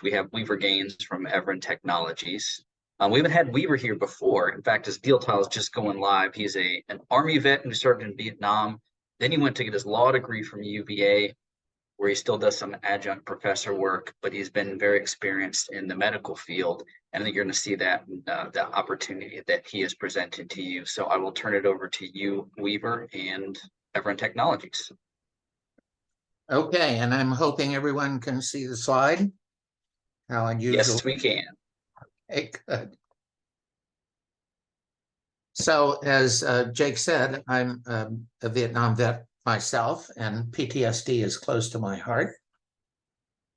We have Weaver Gaines from Evren Technologies. We haven't had Weaver here before. In fact, his deal title is just going live. He's an Army vet who served in Vietnam. Then he went to get his law degree from UVA, where he still does some adjunct professor work, but he's been very experienced in the medical field. And I think you're going to see that the opportunity that he has presented to you. So I will turn it over to you, Weaver, and Evren Technologies. Okay, and I'm hoping everyone can see the slide. How unusual. Yes, we can. Okay, good. So as Jake said, I'm a Vietnam vet myself, and PTSD is close to my heart.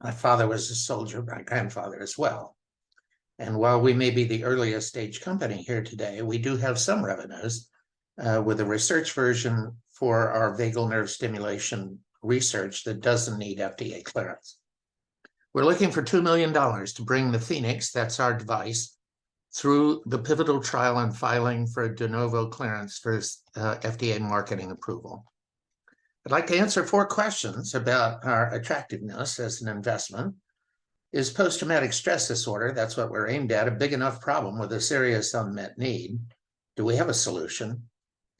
My father was a soldier, my grandfather as well. And while we may be the earliest stage company here today, we do have some revenues with a research version for our vagal nerve stimulation research that doesn't need FDA clearance. We're looking for $2 million to bring the Phoenix, that's our device, through the pivotal trial and filing for a de novo clearance for FDA marketing approval. I'd like to answer 4 questions about our attractiveness as an investment. Is post-traumatic stress disorder, that's what we're aimed at, a big enough problem with a serious unmet need? Do we have a solution?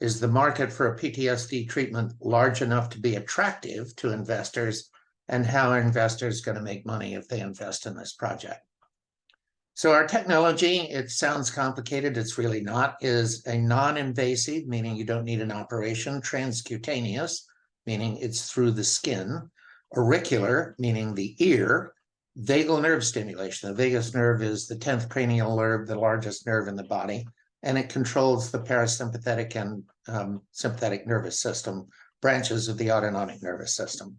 Is the market for a PTSD treatment large enough to be attractive to investors? And how are investors going to make money if they invest in this project? So our technology, it sounds complicated, it's really not, is a non-invasive, meaning you don't need an operation, transcutaneous, meaning it's through the skin, auricular, meaning the ear, vagal nerve stimulation. The vagus nerve is the 10th cranial nerve, the largest nerve in the body, and it controls the parasympathetic and sympathetic nervous system, branches of the autonomic nervous system.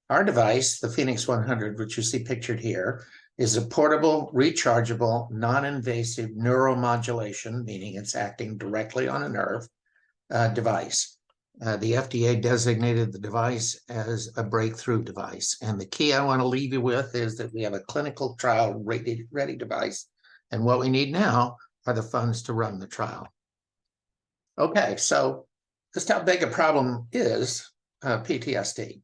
Our device, the Phoenix 100, which you see pictured here, is a portable, rechargeable, non-invasive neuromodulation, meaning it's acting directly on a nerve, device. The FDA designated the device as a breakthrough device. And the key I want to leave you with is that we have a clinical trial ready device. And what we need now are the funds to run the trial. Okay, so just how big a problem is PTSD?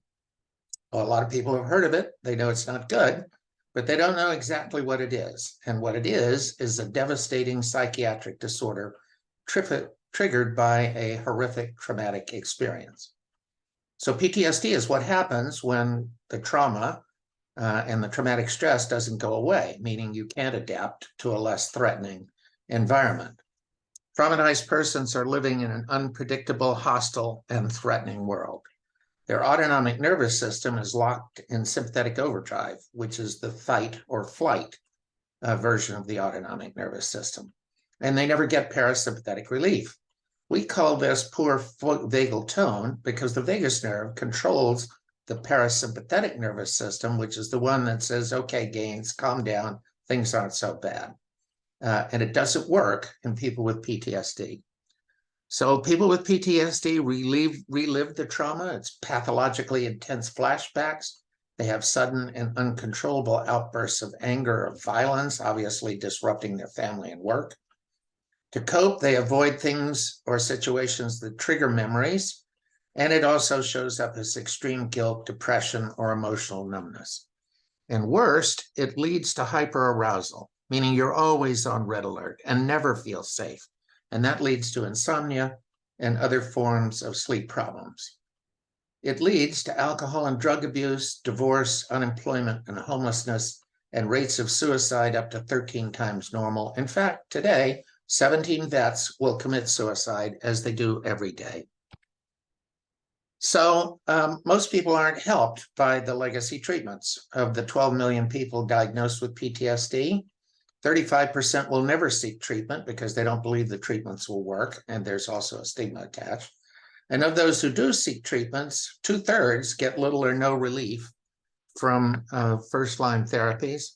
Well, a lot of people have heard of it. They know it's not good, but they don't know exactly what it is. And what it is a devastating psychiatric disorder triggered by a horrific traumatic experience. So PTSD is what happens when the trauma and the traumatic stress doesn't go away, meaning you can't adapt to a less threatening environment. Traumatized persons are living in an unpredictable, hostile, and threatening world. Their autonomic nervous system is locked in sympathetic overdrive, which is the fight or flight version of the autonomic nervous system. And they never get parasympathetic relief. We call this poor vagal tone because the vagus nerve controls the parasympathetic nervous system, which is the one that says, okay, Gaines, calm down, things aren't so bad. And it doesn't work in people with PTSD. So people with PTSD relive the trauma. It's pathologically intense flashbacks. They have sudden and uncontrollable outbursts of anger or violence, obviously disrupting their family and work. To cope, they avoid things or situations that trigger memories, and it also shows up as extreme guilt, depression, or emotional numbness. And worst, it leads to hyperarousal, meaning you're always on red alert and never feel safe. And that leads to insomnia and other forms of sleep problems. It leads to alcohol and drug abuse, divorce, unemployment, and homelessness, and rates of suicide up to 13 times normal. In fact, today, 17 vets will commit suicide as they do every day. So most people aren't helped by the legacy treatments. Of the 12 million people diagnosed with PTSD, 35% will never seek treatment because they don't believe the treatments will work, and there's also a stigma attached. And of those who do seek treatments, 2/3 get little or no relief from first-line therapies.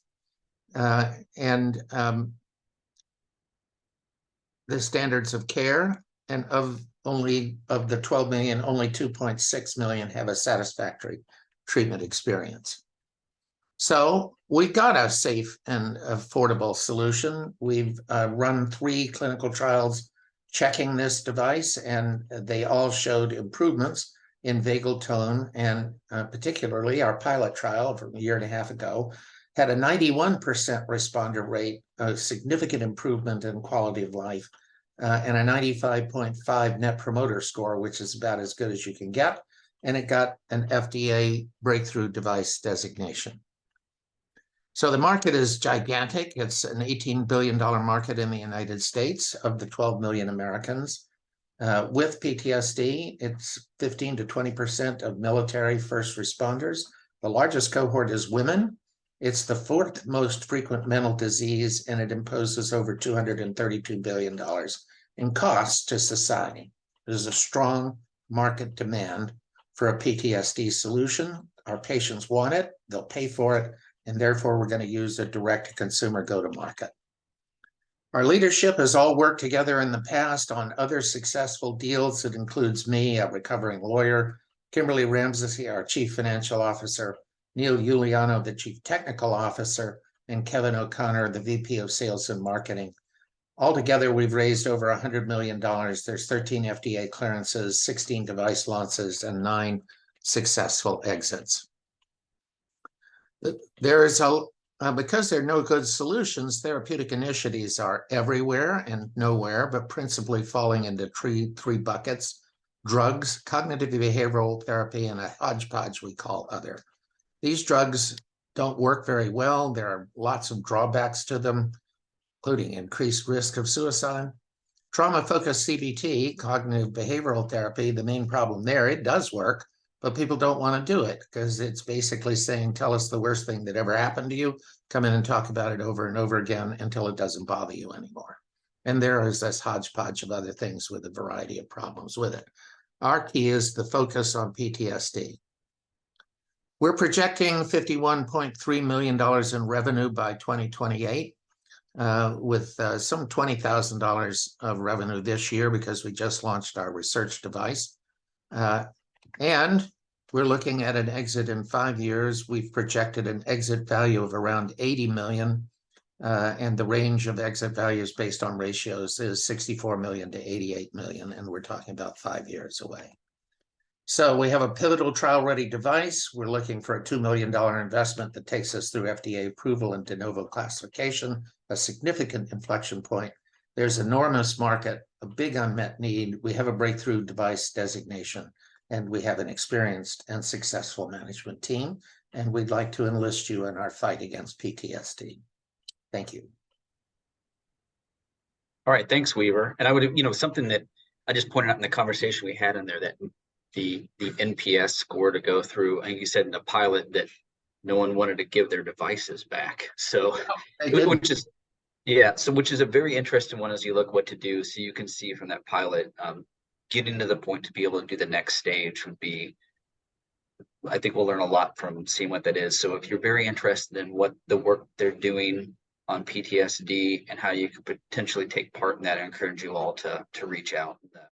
The standards of care, and of the 12 million, only 2.6 million have a satisfactory treatment experience. So we've got a safe and affordable solution. We've run 3 clinical trials checking this device, and they all showed improvements in vagal tone, and particularly our pilot trial from a year and a half ago had a 91% responder rate, a significant improvement in quality of life, and a 95.5 net promoter score, which is about as good as you can get. And it got an FDA breakthrough device designation. So the market is gigantic. It's an $18 billion market in the United States of the 12 million Americans. With PTSD, it's 15 to 20% of military first responders. The largest cohort is women. It's the fourth most frequent mental disease, and it imposes over $232 billion in costs to society. There's a strong market demand for a PTSD solution. Our patients want it, they'll pay for it, and therefore we're going to use a direct-to-consumer go-to-market. Our leadership has all worked together in the past on other successful deals. It includes me, a recovering lawyer, Kimberly Ramsey, our Chief Financial Officer, Neil Giuliano, the Chief Technical Officer, and Kevin O'Connor, the VP of Sales and Marketing. Altogether, we've raised over $100 million. There's 13 FDA clearances, 16 device launches, and 9 successful exits. There is because there are no good solutions, therapeutic initiatives are everywhere and nowhere, but principally falling into three buckets: drugs, cognitive behavioral therapy, and a hodgepodge we call other. These drugs don't work very well. There are lots of drawbacks to them, including increased risk of suicide. Trauma-focused CBT, cognitive behavioral therapy, the main problem there, it does work, but people don't want to do it because it's basically saying, tell us the worst thing that ever happened to you, come in and talk about it over and over again until it doesn't bother you anymore. And there is this hodgepodge of other things with a variety of problems with it. Our key is the focus on PTSD. We're projecting $51.3 million in revenue by 2028, with some $20,000 of revenue this year because we just launched our research device. And we're looking at an exit in 5 years. We've projected an exit value of around 80 million, and the range of exit values based on ratios is 64 million to 88 million, and we're talking about 5 years away. So we have a pivotal trial-ready device. We're looking for a $2 million investment that takes us through FDA approval and de novo classification, a significant inflection point. There's enormous market, a big unmet need. We have a breakthrough device designation, and we have an experienced and successful management team, and we'd like to enlist you in our fight against PTSD. Thank you. All right, thanks, Weaver. And I would, something that I just pointed out in the conversation we had in there, that the NPS score to go through, I think you said in the pilot that no one wanted to give their devices back. So, which is a very interesting one as you look what to do. So you can see from that pilot, getting to the point to be able to do the next stage would be, I think we'll learn a lot from seeing what that is. So if you're very interested in what the work they're doing on PTSD and how you could potentially take part in that, I encourage you all to reach out.